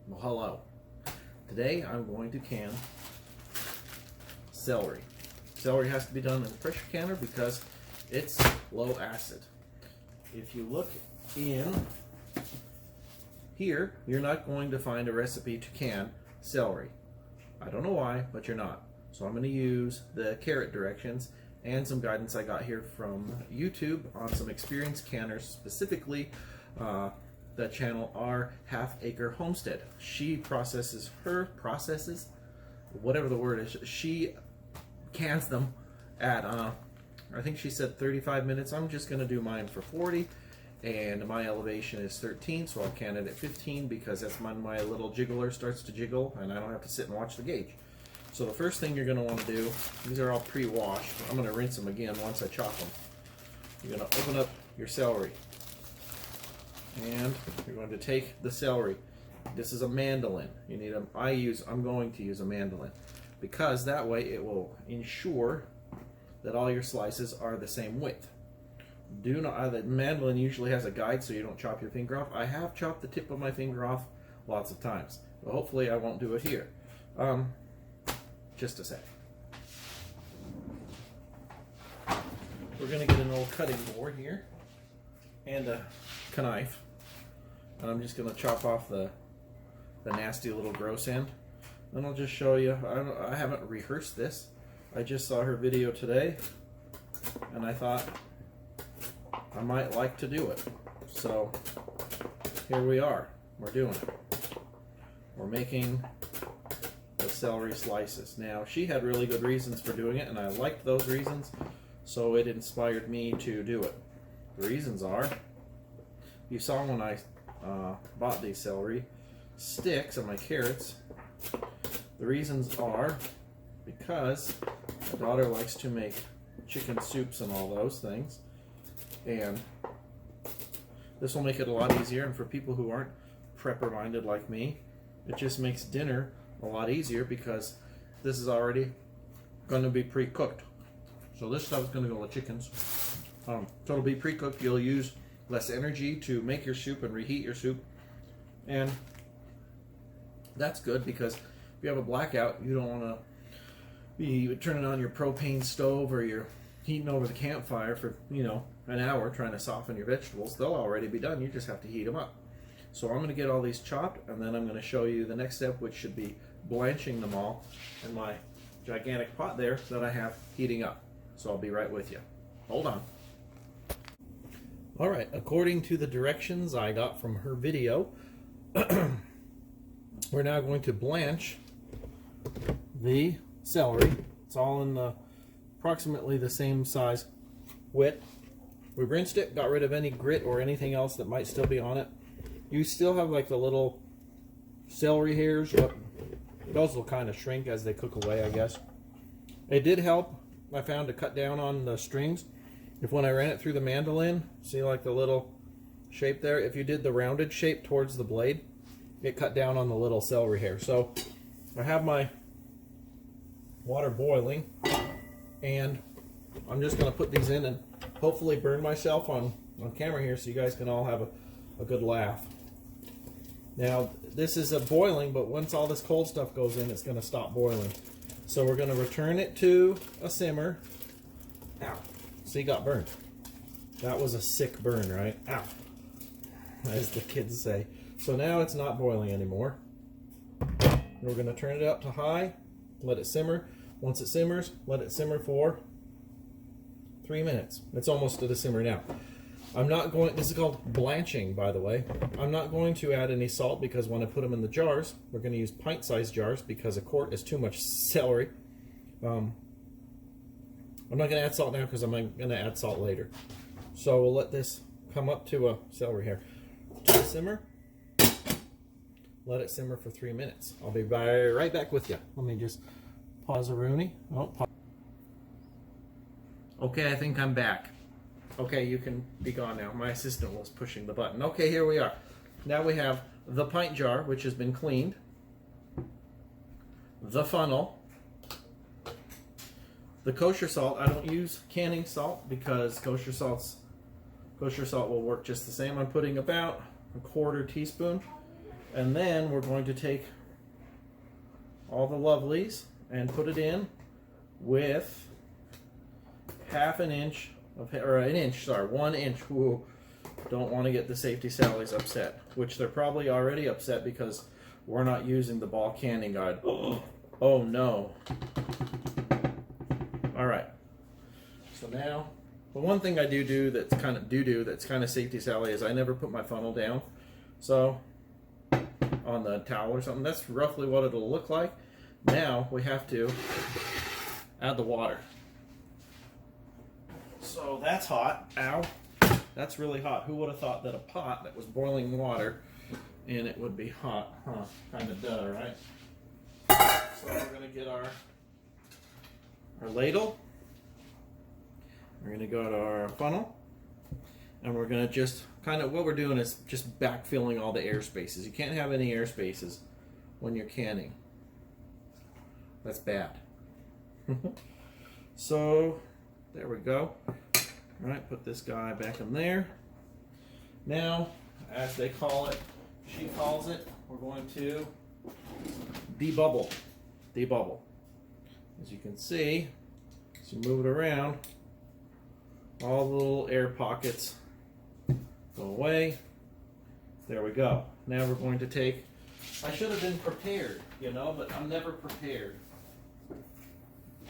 Well, hello. Today I'm going to can celery. Celery has to be done in a pressure canner because it's low acid. If you look in here, you're not going to find a recipe to can celery. I don't know why, but you're not. So I'm going to use the carrot directions and some guidance I got here from YouTube on some experienced canners, specifically the channel R Half Acre Homestead. She processes whatever the word is, she cans them at I think she said 35 minutes. I'm just going to do mine for 40, and my elevation is 13, so I'll can it at 15 because that's when my little jiggler starts to jiggle and I don't have to sit and watch the gauge. So the first thing you're going to want to do, these are all pre-washed. I'm going to rinse them again once I chop them. You're going to open up your celery, and you're going to take the celery. This is a mandolin. You need a. I'm going to use a mandolin because that way it will ensure that all your slices are the same width. Do not. The mandolin usually has a guide so you don't chop your finger off. I have chopped the tip of my finger off lots of times, but hopefully I won't do it here. Just a sec. We're going to get an old cutting board here and a knife. And I'm just going to chop off the nasty little gross end. Then I'll just show you. I haven't rehearsed this. I just saw her video today and I thought I might like to do it. So here we are. We're doing it. We're making the celery slices. Now, she had really good reasons for doing it and I liked those reasons, so it inspired me to do it. The reasons are, you saw when I bought these celery sticks and my carrots. The reasons are because my daughter likes to make chicken soups and all those things, and this will make it a lot easier. And for people who aren't prepper minded like me, it just makes dinner a lot easier because this is already going to be pre-cooked. So this stuff is going to go with chickens. So it'll be pre-cooked. You'll use less energy to make your soup and reheat your soup, and that's good because if you have a blackout, you don't want to be turning on your propane stove or you're heating over the campfire for an hour trying to soften your vegetables. They'll already be done. You just have to heat them up. So I'm going to get all these chopped, and then I'm going to show you the next step, which should be blanching them all in my gigantic pot there that I have heating up. So I'll be right with you. Hold on. Alright, according to the directions I got from her video, we're now going to blanch the celery. It's all in approximately the same size width. We rinsed it, got rid of any grit or anything else that might still be on it. You still have like the little celery hairs, but those will kind of shrink as they cook away, I guess. It did help, I found, to cut down on the strings. If when I ran it through the mandolin, see like the little shape there, if you did the rounded shape towards the blade, it cut down on the little celery hair. So I have my water boiling, and I'm just going to put these in and hopefully burn myself on camera here so you guys can all have a good laugh. Now, this is a boiling, but once all this cold stuff goes in, it's going to stop boiling. So we're going to return it to a simmer. Ow. See, got burned. That was a sick burn, right? Ow. As the kids say. So now it's not boiling anymore. We're going to turn it up to high, let it simmer. Once it simmers, let it simmer for 3 minutes. It's almost to the simmer now. I'm not going, this is called blanching, by the way. I'm not going to add any salt because when I put them in the jars, we're going to use pint-sized jars because a quart is too much celery. I'm not going to add salt now because I'm going to add salt later. So we'll let this come up to a celery hair. To the simmer. Let it simmer for 3 minutes. I'll be right back with you. Let me just pause a Rooney. Oh, okay, I think I'm back. Okay, you can be gone now. My assistant was pushing the button. Okay, here we are. Now we have the pint jar, which has been cleaned. The funnel. The kosher salt. I don't use canning salt because kosher salt will work just the same. I'm putting about a 1/4 teaspoon And then we're going to take all the lovelies and put it in with half an inch of, or an inch, sorry, 1 inch. Ooh, don't want to get the safety Sallies upset, which they're probably already upset because we're not using the ball canning guide. Oh no. All right. So now, the one thing I do that's kind of that's kind of safety Sally is I never put my funnel down. So on the towel or something, that's roughly what it'll look like. Now we have to add the water. So that's hot. Ow. That's really hot. Who would have thought that a pot that was boiling water and it would be hot? Huh. Kind of duh, right? So we're going to get our ladle. We're going to go to our funnel. And we're going to just kind of, what we're doing is just backfilling all the air spaces. You can't have any air spaces when you're canning. That's bad. So there we go. All right, put this guy back in there. Now, as they call it, she calls it, we're going to debubble. Debubble. As you can see, as you move it around, all the little air pockets go away. There we go. Now we're going to take, I should have been prepared, you know, but I'm never prepared.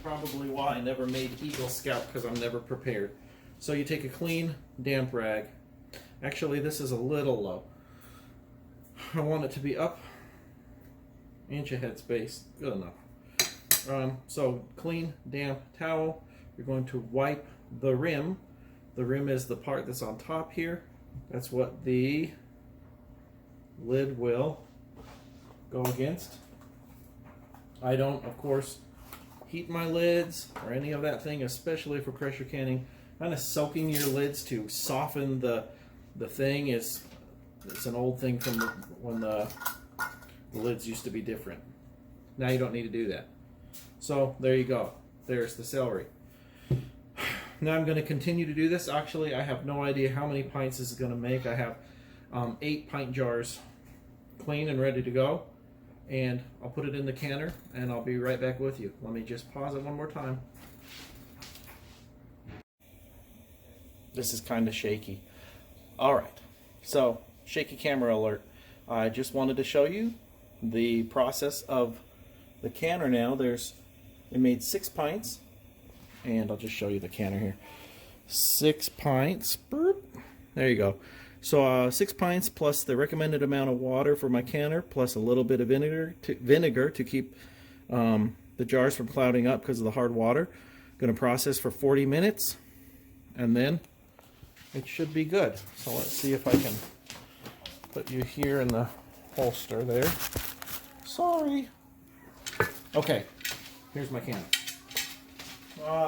Probably why I never made Eagle Scout, because I'm never prepared. So you take a clean, damp rag. Actually, this is a little low. I want it to be up, inch ahead space, good enough. So clean, damp towel. You're going to wipe the rim. The rim is the part that's on top here. That's what the lid will go against. I don't, of course, heat my lids or any of that thing, especially for pressure canning. Kind of soaking your lids to soften the thing it's an old thing from when the lids used to be different. Now you don't need to do that. So there you go. There's the celery. Now I'm going to continue to do this. Actually, I have no idea how many pints this is going to make. I have 8 pint jars clean and ready to go. And I'll put it in the canner and I'll be right back with you. Let me just pause it one more time. This is kind of shaky. All right, so shaky camera alert. I just wanted to show you the process of the canner now. It made 6 pints, and I'll just show you the canner here. 6 pints, burp. There you go. So 6 pints plus the recommended amount of water for my canner, plus a little bit of vinegar to keep the jars from clouding up because of the hard water. Going to process for 40 minutes, and then it should be good. So let's see if I can put you here in the holster there. Sorry. Okay, here's my canner.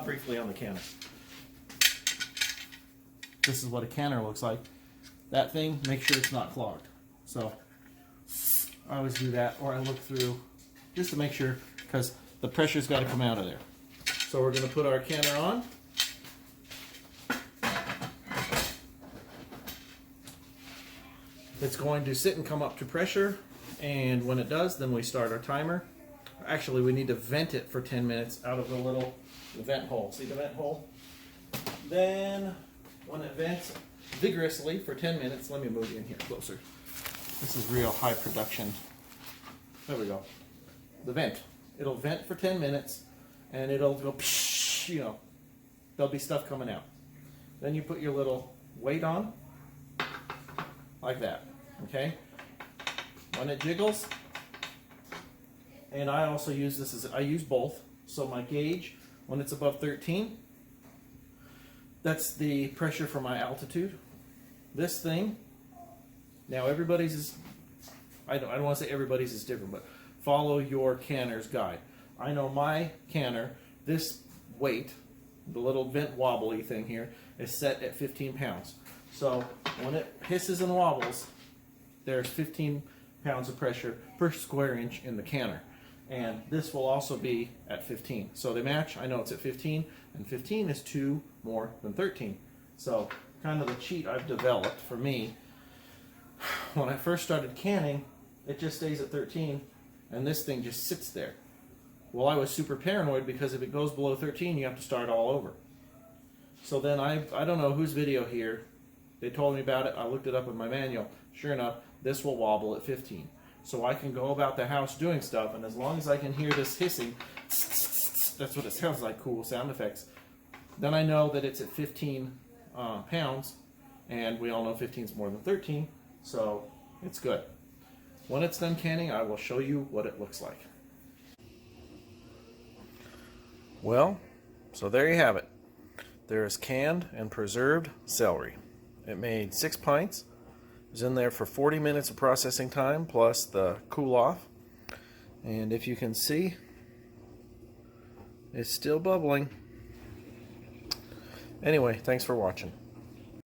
Briefly on the canner. This is what a canner looks like. That thing, make sure it's not clogged. So I always do that, or I look through just to make sure, because the pressure's got to come out of there. So we're going to put our canner on. It's going to sit and come up to pressure, and when it does, then we start our timer. Actually, we need to vent it for 10 minutes out of the little vent hole. See the vent hole? Then, when it vents vigorously for 10 minutes, let me move you in here closer. This is real high production. There we go. The vent. It'll vent for 10 minutes, and it'll go, psh, you know, there'll be stuff coming out. Then you put your little weight on, like that. Okay, when it jiggles, and I also use this as, I use both, so my gauge, when it's above 13, that's the pressure for my altitude. This thing, now everybody's is, I don't want to say everybody's is different, but follow your canner's guide. I know my canner, this weight, the little vent wobbly thing here, is set at 15 pounds. So when it hisses and wobbles, there's 15 pounds of pressure per square inch in the canner. And this will also be at 15. So they match. I know it's at 15, and 15 is 2 more than 13. So kind of the cheat I've developed for me. When I first started canning, it just stays at 13, and this thing just sits there. Well, I was super paranoid because if it goes below 13, you have to start all over. So then I don't know whose video here, they told me about it, I looked it up in my manual. Sure enough, this will wobble at 15. So I can go about the house doing stuff, and as long as I can hear this hissing, that's what it sounds like, cool sound effects, then I know that it's at 15 pounds, and we all know 15 is more than 13, so it's good. When it's done canning, I will show you what it looks like. Well, so there you have it. There is canned and preserved celery. It made 6 pints. It was in there for 40 minutes of processing time plus the cool off. And if you can see, it's still bubbling. Anyway, thanks for watching.